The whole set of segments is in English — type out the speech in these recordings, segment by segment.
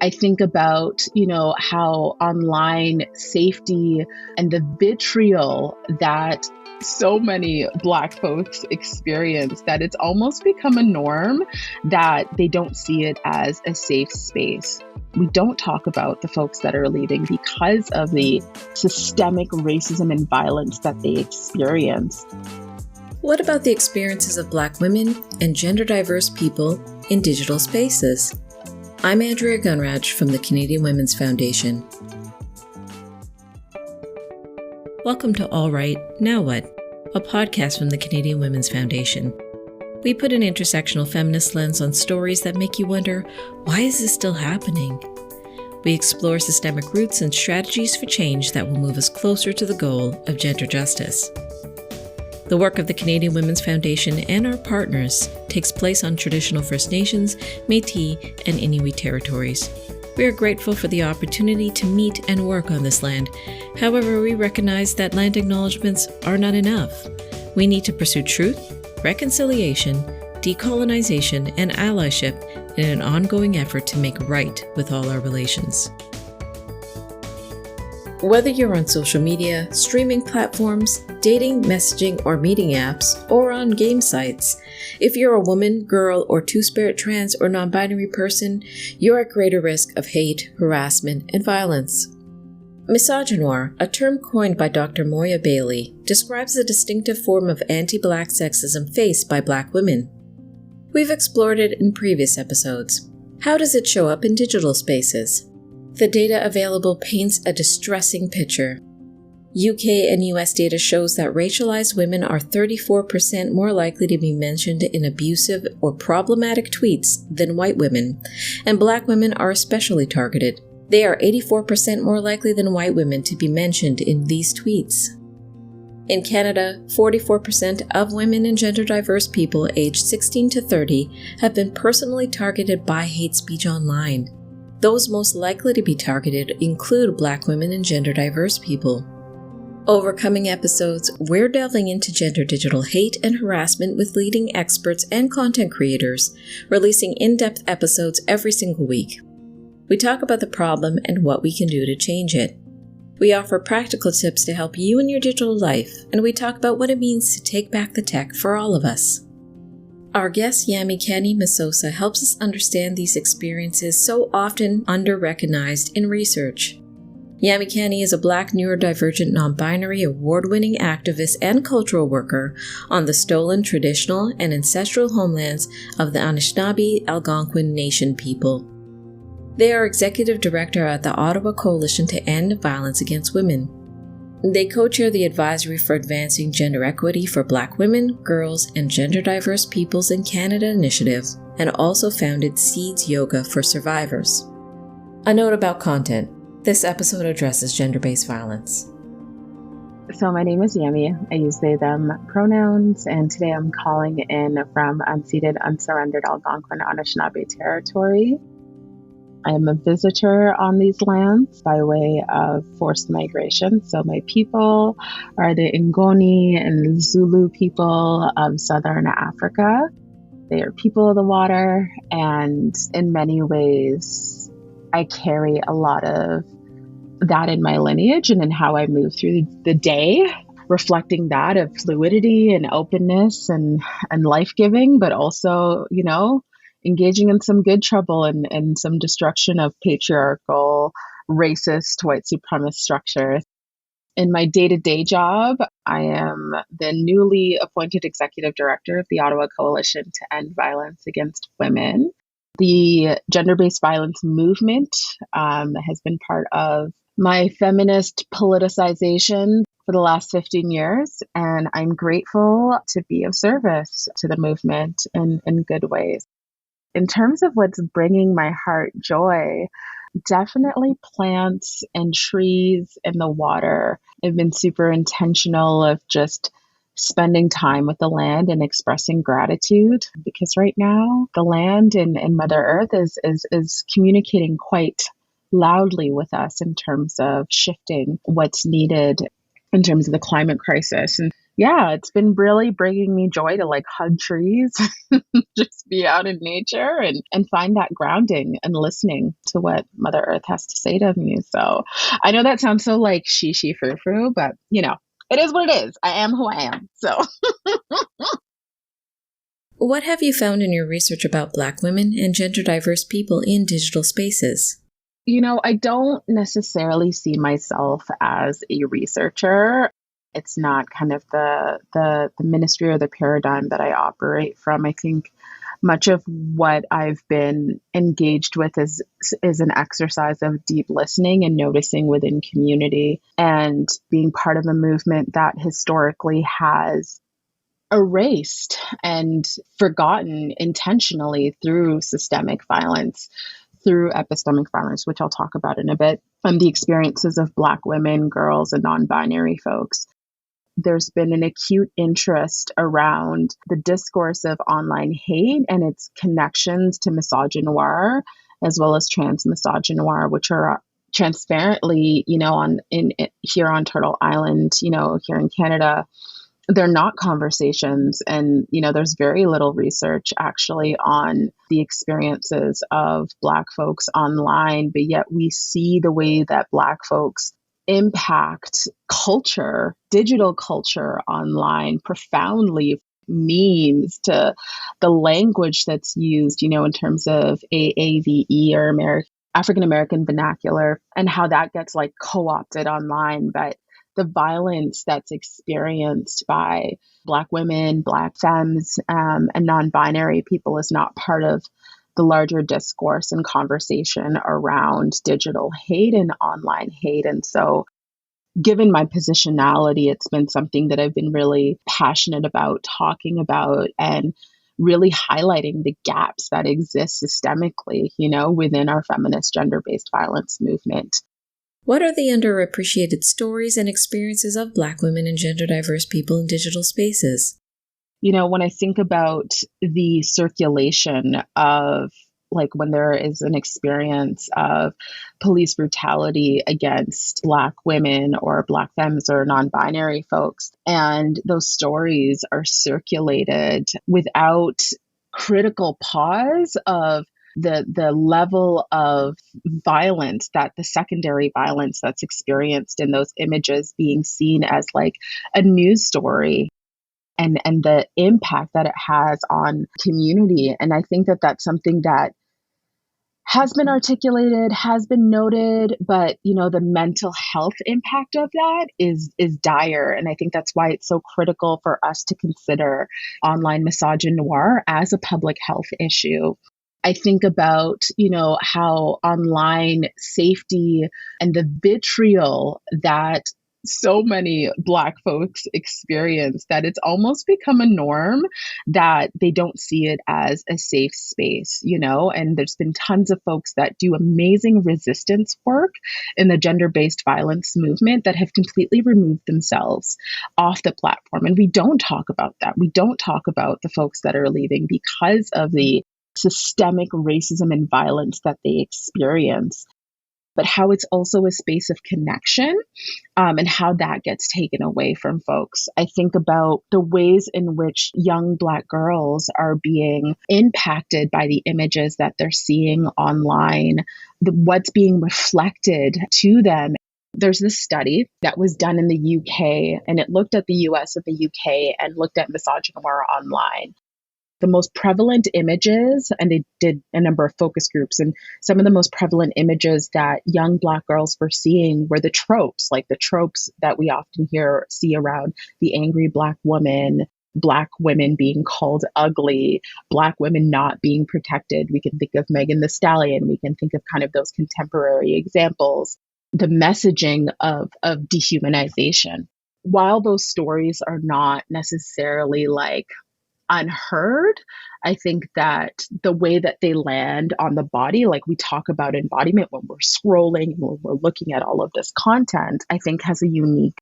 I think about, how online safety and the vitriol that so many Black folks experience, that it's almost become a norm that they don't see it as a safe space. We don't talk about the folks that are leaving because of the systemic racism and violence that they experience. What about the experiences of Black women and gender diverse people in digital spaces? I'm Andrea Gunraj from the Canadian Women's Foundation. Welcome to All Right, Now What? A podcast from the Canadian Women's Foundation. We put an intersectional feminist lens on stories that make you wonder, why is this still happening? We explore systemic roots and strategies for change that will move us closer to the goal of gender justice. The work of the Canadian Women's Foundation and our partners takes place on traditional First Nations, Métis, and Inuit territories. We are grateful for the opportunity to meet and work on this land. However, we recognize that land acknowledgements are not enough. We need to pursue truth, reconciliation, decolonization, and allyship in an ongoing effort to make right with all our relations. Whether you're on social media, streaming platforms, dating, messaging, or meeting apps, or on game sites, if you're a woman, girl, or two-spirit, trans, or non-binary person, you're at greater risk of hate, harassment, and violence. Misogynoir, a term coined by Dr. Moya Bailey, describes a distinctive form of anti-Black sexism faced by Black women. We've explored it in previous episodes. How does it show up in digital spaces? The data available paints a distressing picture. UK and US data shows that racialized women are 34% more likely to be mentioned in abusive or problematic tweets than white women, and Black women are especially targeted. They are 84% more likely than white women to be mentioned in these tweets. In Canada, 44% of women and gender diverse people aged 16 to 30 have been personally targeted by hate speech online. Those most likely to be targeted include Black women and gender diverse people. Over coming episodes, we're delving into gender digital hate and harassment with leading experts and content creators, releasing in-depth episodes every single week. We talk about the problem and what we can do to change it. We offer practical tips to help you in your digital life, and we talk about what it means to take back the tech for all of us. Our guest Yamikani Msosa helps us understand these experiences so often under-recognized in research. Yamikani is a Black neurodivergent non-binary award-winning activist and cultural worker on the stolen traditional and ancestral homelands of the Anishinaabe Algonquin Nation people. They are executive director at the Ottawa Coalition to End Violence Against Women. They co-chair the Advisory for Advancing Gender Equity for Black Women, Girls, and Gender Diverse Peoples in Canada initiative, and also founded Seeds Yoga for Survivors. A note about content. This episode addresses gender-based violence. So my name is Yami. I use they, them pronouns, and today I'm calling in from unceded, unsurrendered Algonquin Anishinaabe territory. I am a visitor on these lands by way of forced migration. So my people are the Ngoni and Zulu people of Southern Africa. They are people of the water, and in many ways, I carry a lot of that in my lineage and in how I move through the day, reflecting that of fluidity and openness and life-giving, but also, engaging in some good trouble and some destruction of patriarchal, racist, white supremacist structures. In my day-to-day job, I am the newly appointed executive director of the Ottawa Coalition to End Violence Against Women. The gender-based violence movement has been part of my feminist politicization for the last 15 years, and I'm grateful to be of service to the movement in good ways. In terms of what's bringing my heart joy, definitely plants and trees and the water. I've been super intentional of just spending time with the land and expressing gratitude, because right now the land and Mother Earth is communicating quite loudly with us in terms of shifting what's needed in terms of the climate crisis. And Yeah, it's been really bringing me joy to like hug trees, just be out in nature and find that grounding and listening to what Mother Earth has to say to me. So I know that sounds so like she frou frou, but it is what it is. I am who I am. So What have you found in your research about Black women and gender diverse people in digital spaces? I don't necessarily see myself as a researcher. It's not kind of the ministry or the paradigm that I operate from. I think much of what I've been engaged with is an exercise of deep listening and noticing within community and being part of a movement that historically has erased and forgotten intentionally through systemic violence, through epistemic violence, which I'll talk about in a bit, the experiences of Black women, girls, and non-binary folks. There's been an acute interest around the discourse of online hate and its connections to misogynoir, as well as trans misogynoir, which are transparently, here on Turtle Island, here in Canada, they're not conversations. And, there's very little research actually on the experiences of Black folks online, but yet we see the way that Black folks impact culture, digital culture online profoundly, memes to the language that's used, in terms of AAVE or African American vernacular, and how that gets like co-opted online. But the violence that's experienced by Black women, Black femmes, and non-binary people is not part of the larger discourse and conversation around digital hate and online hate. And so, given my positionality, it's been something that I've been really passionate about talking about and really highlighting the gaps that exist systemically, within our feminist gender-based violence movement. What are the underappreciated stories and experiences of Black women and gender diverse people in digital spaces? When I think about the circulation of, like, when there is an experience of police brutality against Black women or Black femmes or non-binary folks, and those stories are circulated without critical pause of the level of violence, that the secondary violence that's experienced in those images being seen as like a news story, and the impact that it has on community. And I think that that's something that has been articulated, has been noted, but the mental health impact of that is dire. And I think that's why it's so critical for us to consider online misogynoir as a public health issue. I think about, how online safety and the vitriol that so many Black folks experience, that it's almost become a norm that they don't see it as a safe space, and there's been tons of folks that do amazing resistance work in the gender-based violence movement that have completely removed themselves off the platform. And we don't talk about that. We don't talk about the folks that are leaving because of the systemic racism and violence that they experience, but how it's also a space of connection, and how that gets taken away from folks. I think about the ways in which young Black girls are being impacted by the images that they're seeing online, what's being reflected to them. There's this study that was done in the UK, and it looked at the US and the UK and looked at misogynoir online. The most prevalent images, and they did a number of focus groups, and some of the most prevalent images that young Black girls were seeing were the tropes, like the tropes that we often see around the angry Black woman, Black women being called ugly, Black women not being protected. We can think of Megan Thee Stallion. We can think of kind of those contemporary examples, the messaging of dehumanization. While those stories are not necessarily like unheard, I think that the way that they land on the body, like we talk about embodiment when we're scrolling, when we're looking at all of this content, I think has a unique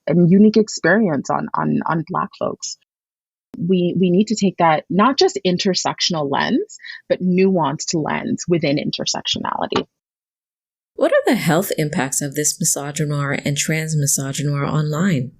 experience on Black folks. We need to take that not just intersectional lens, but nuanced lens within intersectionality. What are the health impacts of this misogynoir and trans misogynoir online?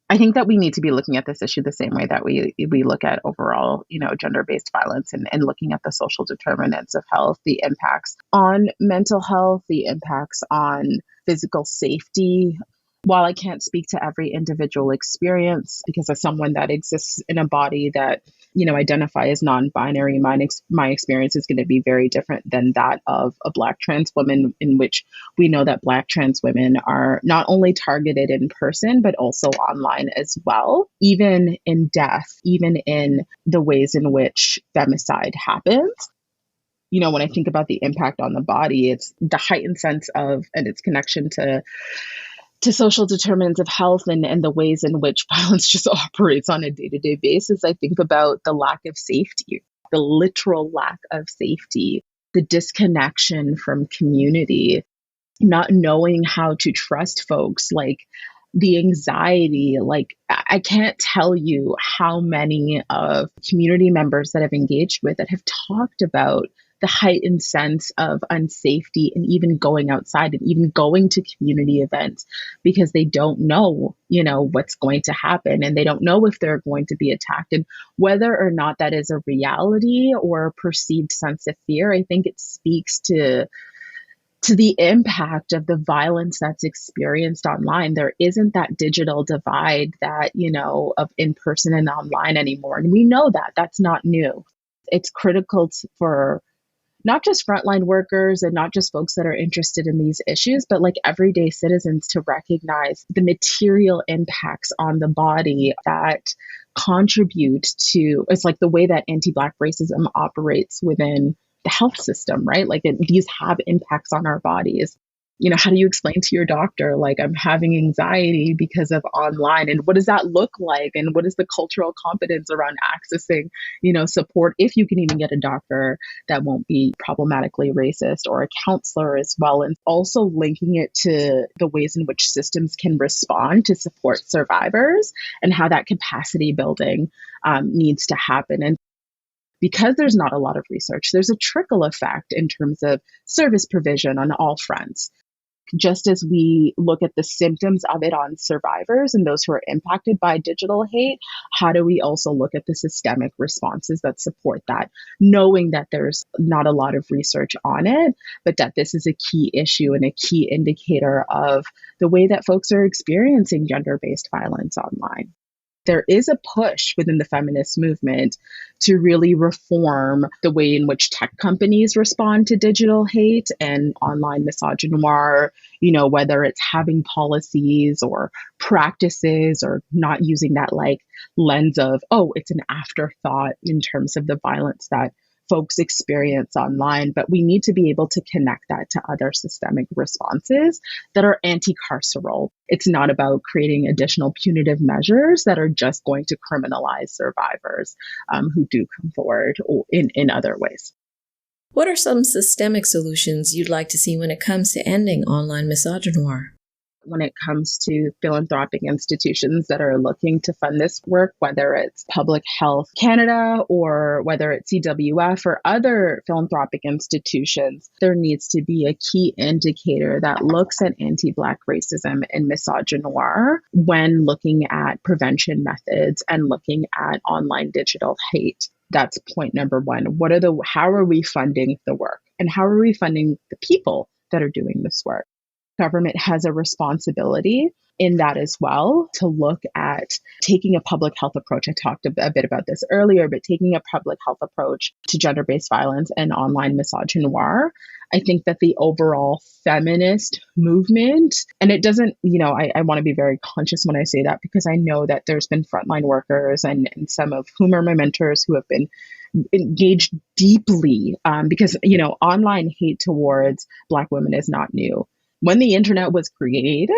I think that we need to be looking at this issue the same way that we look at overall, gender-based violence and looking at the social determinants of health, the impacts on mental health, the impacts on physical safety. While I can't speak to every individual experience, because as someone that exists in a body that, identify as non-binary, my experience is going to be very different than that of a Black trans woman, in which we know that Black trans women are not only targeted in person, but also online as well, even in death, even in the ways in which femicide happens. When I think about the impact on the body, it's the heightened sense of, and its connection to social determinants of health and the ways in which violence just operates on a day-to-day basis. I think about the lack of safety, the literal lack of safety, the disconnection from community, not knowing how to trust folks, like the anxiety. Like, I can't tell you how many of community members that I've engaged with that have talked about the heightened sense of unsafety and even going outside and even going to community events because they don't know, what's going to happen, and they don't know if they're going to be attacked, and whether or not that is a reality or a perceived sense of fear. I think it speaks to the impact of the violence that's experienced online. There isn't that digital divide that, of in-person and online anymore. And we know that that's not new. It's critical for not just frontline workers and not just folks that are interested in these issues, but like everyday citizens to recognize the material impacts on the body that contribute to, it's like the way that anti-Black racism operates within the health system, right? Like these have impacts on our bodies. How do you explain to your doctor, like, I'm having anxiety because of online, and what does that look like? And what is the cultural competence around accessing, support, if you can even get a doctor that won't be problematically racist, or a counselor as well. And also linking it to the ways in which systems can respond to support survivors and how that capacity building needs to happen. And because there's not a lot of research, there's a trickle effect in terms of service provision on all fronts. Just as we look at the symptoms of it on survivors and those who are impacted by digital hate, how do we also look at the systemic responses that support that, knowing that there's not a lot of research on it, but that this is a key issue and a key indicator of the way that folks are experiencing gender-based violence online. There is a push within the feminist movement to really reform the way in which tech companies respond to digital hate and online misogynoir, whether it's having policies or practices or not using that like lens of, oh, it's an afterthought in terms of the violence that folks experience online. But we need to be able to connect that to other systemic responses that are anti-carceral. It's not about creating additional punitive measures that are just going to criminalize survivors who do come forward in other ways. What are some systemic solutions you'd like to see when it comes to ending online misogynoir? When it comes to philanthropic institutions that are looking to fund this work, whether it's Public Health Canada or whether it's CWF or other philanthropic institutions, there needs to be a key indicator that looks at anti-Black racism and misogynoir when looking at prevention methods and looking at online digital hate. That's point number one. How are we funding the work? And how are we funding the people that are doing this work? Government has a responsibility in that as well to look at taking a public health approach. I talked a bit about this earlier, but taking a public health approach to gender-based violence and online misogynoir. I think that the overall feminist movement, and it doesn't, I want to be very conscious when I say that, because I know that there's been frontline workers and some of whom are my mentors who have been engaged deeply because, online hate towards Black women is not new. When the internet was created,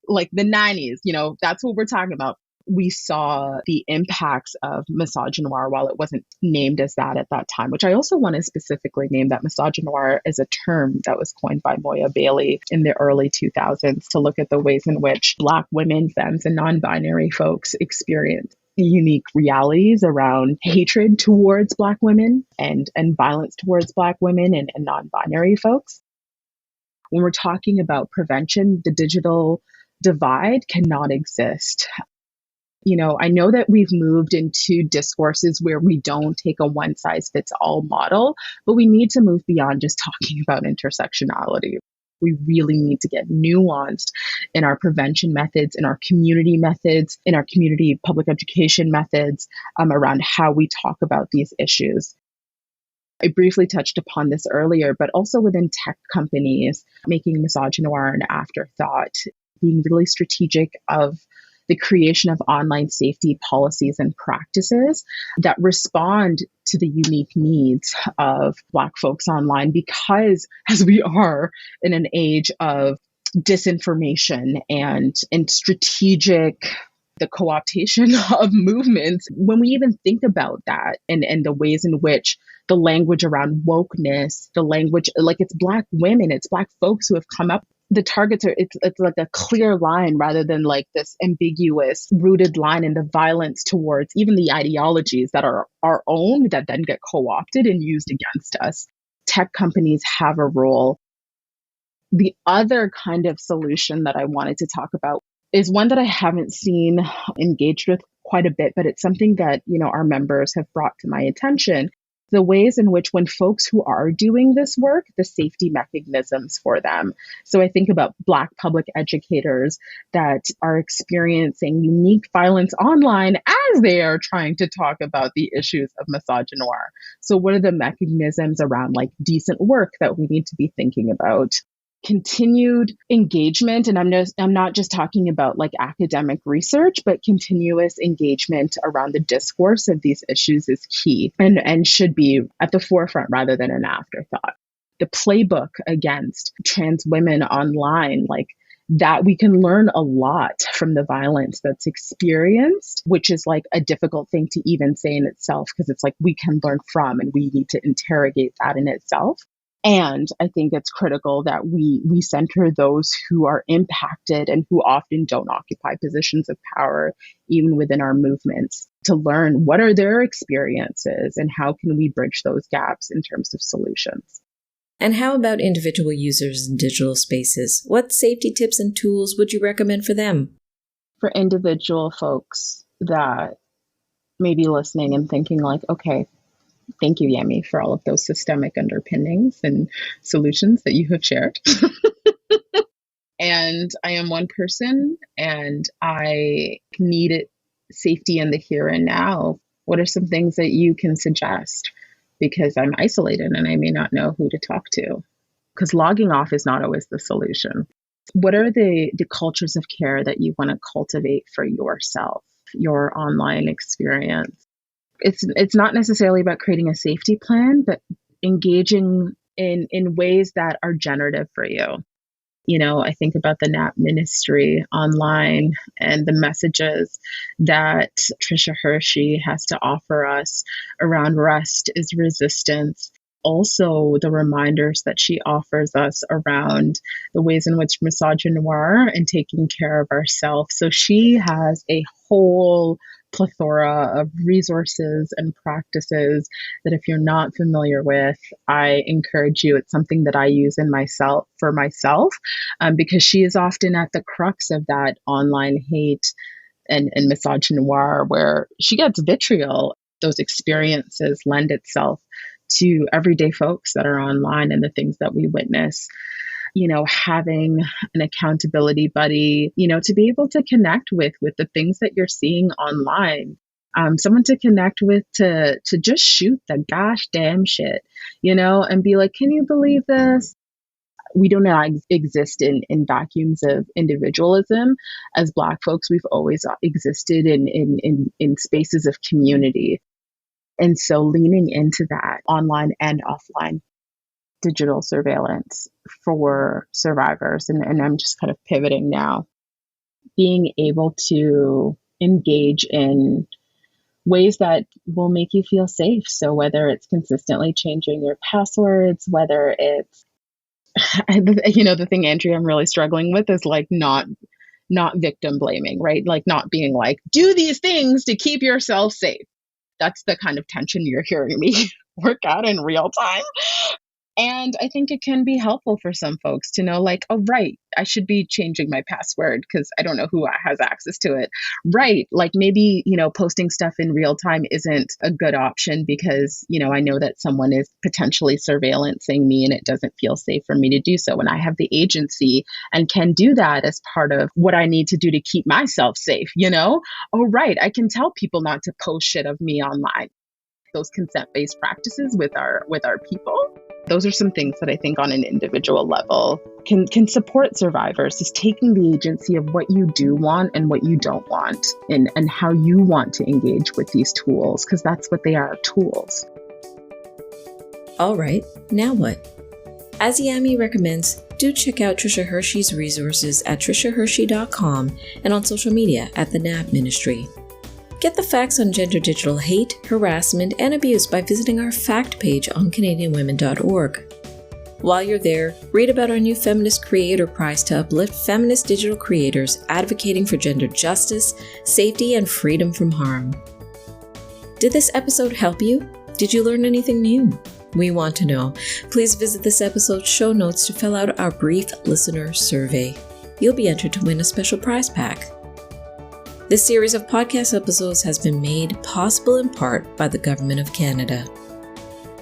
like the 90s, that's what we're talking about. We saw the impacts of misogynoir while it wasn't named as that at that time, which I also want to specifically name that misogynoir as a term that was coined by Moya Bailey in the early 2000s to look at the ways in which Black women, femmes, and non-binary folks experience unique realities around hatred towards Black women and violence towards Black women and non-binary folks. When we're talking about prevention, the digital divide cannot exist. I know that we've moved into discourses where we don't take a one size fits all model, but we need to move beyond just talking about intersectionality. We really need to get nuanced in our prevention methods, in our community methods, in our community public education methods around how we talk about these issues. I briefly touched upon this earlier, but also within tech companies, making misogynoir an afterthought, being really strategic of the creation of online safety policies and practices that respond to the unique needs of Black folks online, because as we are in an age of disinformation and strategic, the co-optation of movements, when we even think about that and the ways in which the language around wokeness, the language, like it's Black women, it's Black folks who have come up, the targets are, it's like a clear line rather than like this ambiguous rooted line in the violence towards even the ideologies that are our own that then get co-opted and used against us. Tech companies have a role. The other kind of solution that I wanted to talk about is one that I haven't seen engaged with quite a bit, but it's something that, our members have brought to my attention. The ways in which when folks who are doing this work, the safety mechanisms for them. So I think about Black public educators that are experiencing unique violence online as they are trying to talk about the issues of misogynoir. So what are the mechanisms around like decent work that we need to be thinking about? Continued engagement, and I'm not just talking about like academic research, but continuous engagement around the discourse of these issues is key and should be at the forefront rather than an afterthought. The playbook against trans women online, like that, we can learn a lot from the violence that's experienced, which is like a difficult thing to even say in itself, because it's like we can learn from and we need to interrogate that in itself. And I think it's critical that we center those who are impacted and who often don't occupy positions of power, even within our movements, to learn what are their experiences and how can we bridge those gaps in terms of solutions. And how about individual users in digital spaces? What safety tips and tools would you recommend for them? For individual folks that may be listening and thinking like, okay, thank you, Yami, for all of those systemic underpinnings and solutions that you have shared. And I am one person and I needed safety in the here and now. What are some things that you can suggest? Because I'm isolated and I may not know who to talk to. Because logging off is not always the solution. What are the cultures of care that you want to cultivate for yourself, your online experience? It's not necessarily about creating a safety plan, but engaging in ways that are generative for you. I think about the NAP ministry online and the messages that Tricia Hershey has to offer us around rest is resistance. Also, the reminders that she offers us around the ways in which misogynoir and taking care of ourselves. So she has a whole plethora of resources and practices that if you're not familiar with, I encourage you. It's something that I use for myself, because she is often at the crux of that online hate and misogynoir, where she gets vitriol. Those experiences lend itself to everyday folks that are online and the things that we witness. Having an accountability buddy, to be able to connect with the things that you're seeing online, someone to connect with, to just shoot the gosh damn shit, and be like, can you believe this? We do not exist in vacuums of individualism. As Black folks, we've always existed in spaces of community. And so leaning into that online and offline digital surveillance for survivors. And I'm just kind of pivoting now. Being able to engage in ways that will make you feel safe. So whether it's consistently changing your passwords, whether it's, the thing, Andrea, I'm really struggling with is like not victim blaming, right? Like not being like, do these things to keep yourself safe. That's the kind of tension you're hearing me work out in real time. And I think it can be helpful for some folks to know, like, oh, right, I should be changing my password because I don't know who has access to it. Right. Like maybe, posting stuff in real time isn't a good option because, I know that someone is potentially surveillancing me and it doesn't feel safe for me to do so. And I have the agency and can do that as part of what I need to do to keep myself safe, Oh, right. I can tell people not to post shit of me online. Those consent-based practices with our people. Those are some things that I think on an individual level can support survivors, is taking the agency of what you do want and what you don't want and how you want to engage with these tools, because that's what they are, tools. All right, now what? As Yami recommends, do check out Trisha Hershey's resources at trishahershey.com and on social media at the NAP Ministry. Get the facts on gender digital hate, harassment, and abuse by visiting our fact page on CanadianWomen.org. While you're there, read about our new Feminist Creator Prize to uplift feminist digital creators advocating for gender justice, safety, and freedom from harm. Did this episode help you? Did you learn anything new? We want to know. Please visit this episode's show notes to fill out our brief listener survey. You'll be entered to win a special prize pack. This series of podcast episodes has been made possible in part by the Government of Canada.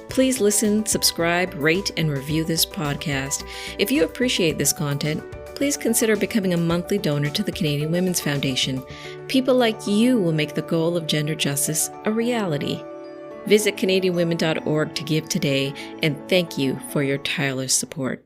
Please listen, subscribe, rate, and review this podcast. If you appreciate this content, please consider becoming a monthly donor to the Canadian Women's Foundation. People like you will make the goal of gender justice a reality. Visit CanadianWomen.org to give today, and thank you for your tireless support.